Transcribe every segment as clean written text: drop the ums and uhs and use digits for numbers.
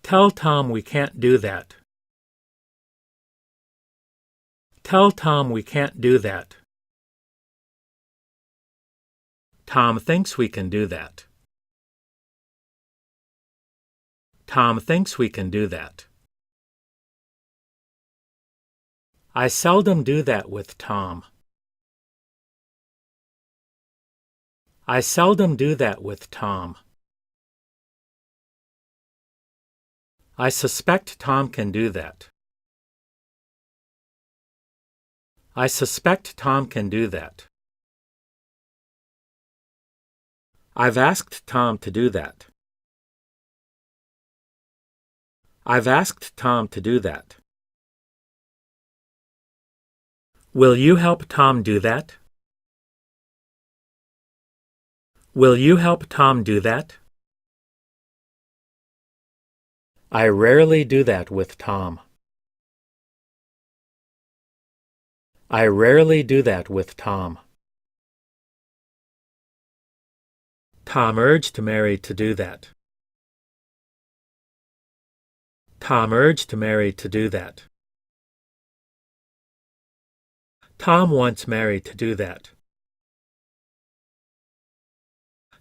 Tell Tom we can't do that. Tell Tom we can't do that. Tom thinks we can do that. Tom thinks we can do that. I seldom do that with Tom. I seldom do that with Tom. I suspect Tom can do that. I suspect Tom can do that. I've asked Tom to do that. I've asked Tom to do that. Will you help Tom do that? Will you help Tom do that? I rarely do that with Tom. I rarely do that with Tom. Tom urged Mary to do that. Tom urged Mary to do that. Tom wants Mary to do that.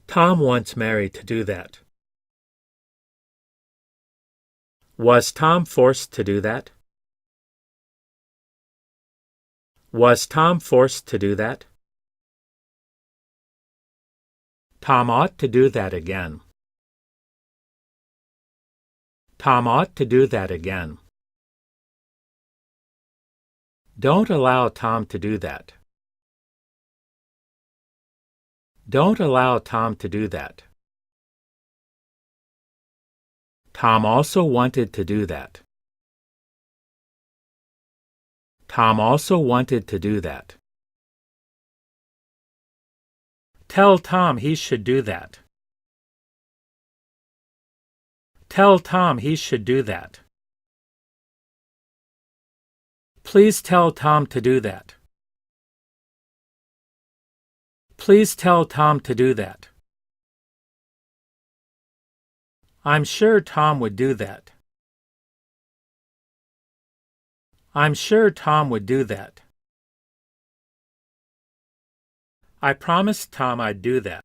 Tom wants Mary to do that. Was Tom forced to do that? Was Tom forced to do that? Tom ought to do that again. Tom ought to do that again. Don't allow Tom to do that. Don't allow Tom to do that. Tom also wanted to do that. Tom also wanted to do that. Tell Tom he should do that. Tell Tom he should do that. Please tell Tom to do that. Please tell Tom to do that. I'm sure Tom would do that. I'm sure Tom would do that. I promised Tom I'd do that.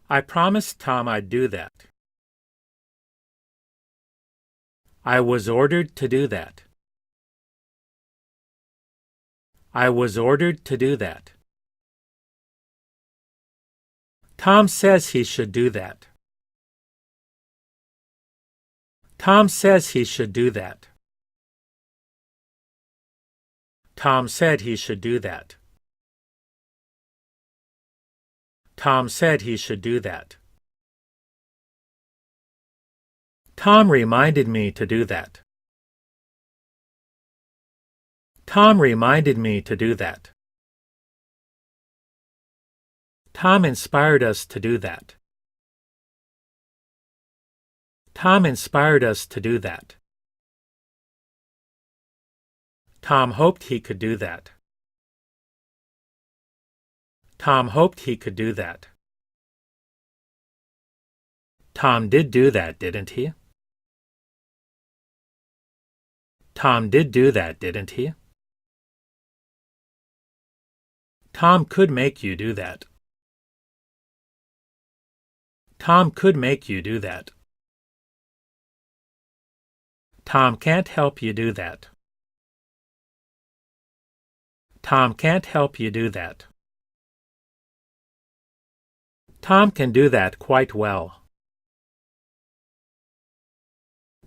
I promised Tom I'd do that. I was ordered to do that. I was ordered to do that. Tom says he should do that. Tom says he should do that. Tom said he should do that. Tom said he should do that. Tom reminded me to do that. Tom reminded me to do that. Tom inspired us to do that. Tom inspired us to do that. Tom hoped he could do that. Tom hoped he could do that. Tom did do that, didn't he? Tom did do that, didn't he? Tom could make you do that. Tom could make you do that. Tom can't help you do that. Tom can't help you do that. Tom can do that quite well.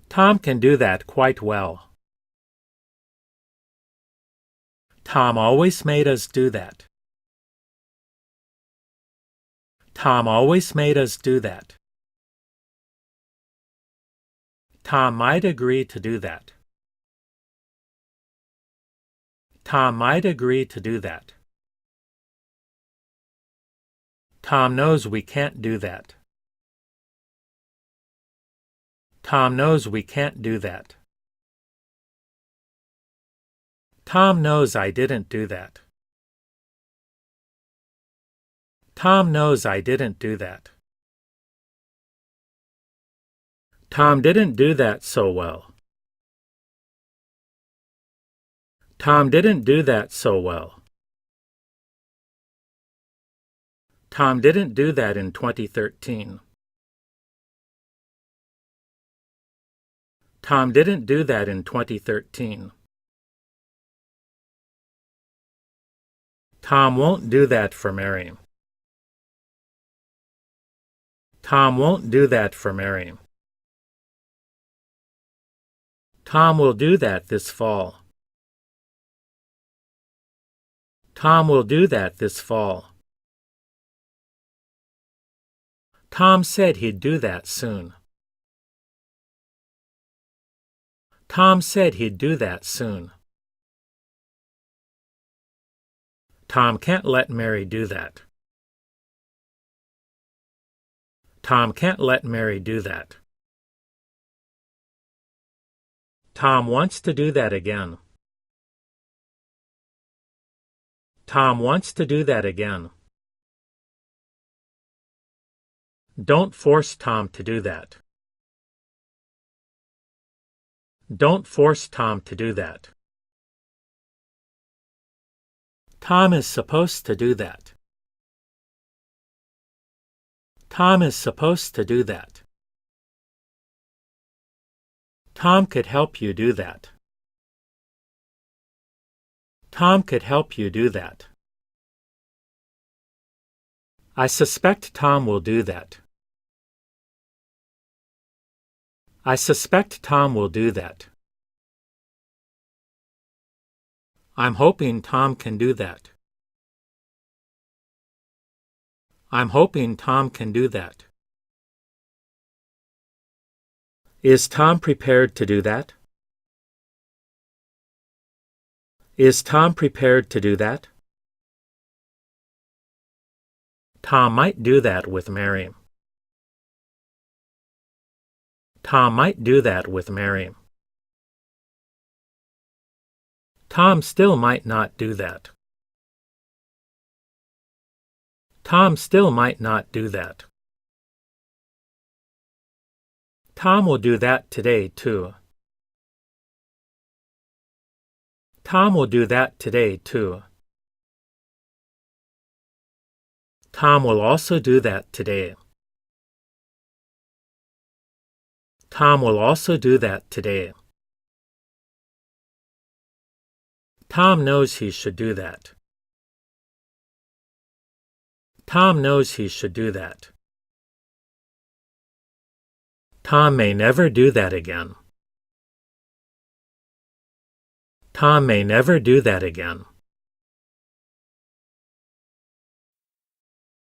Tom can do that quite well. Tom always made us do that. Tom always made us do that. Tom might agree to do that. Tom might agree to do that. Tom knows we can't do that. Tom knows we can't do that. Tom knows I didn't do that. Tom knows I didn't do that. Tom didn't do that so well. Tom didn't do that so well. Tom didn't do that in 2013. Tom didn't do that in 2013. Tom won't do that for Mary. Tom won't do that for Mary. Tom will do that this fall. Tom will do that this fall. Tom said he'd do that soon. Tom said he'd do that soon. Tom can't let Mary do that. Tom can't let Mary do that. Tom wants to do that again. Tom wants to do that again. Don't force Tom to do that. Don't force Tom to do that. Tom is supposed to do that. Tom is supposed to do that. Tom could help you do that. Tom could help you do that. I suspect Tom will do that. I suspect Tom will do that. I'm hoping Tom can do that. I'm hoping Tom can do that. Is Tom prepared to do that? Is Tom prepared to do that? Tom might do that with Mary. Tom might do that with Mary. Tom still might not do that. Tom still might not do that. Tom will do that today, too. Tom will do that today, too. Tom will also do that today. Tom will also do that today. Tom knows he should do that. Tom knows he should do that. Tom may never do that again. Tom may never do that again.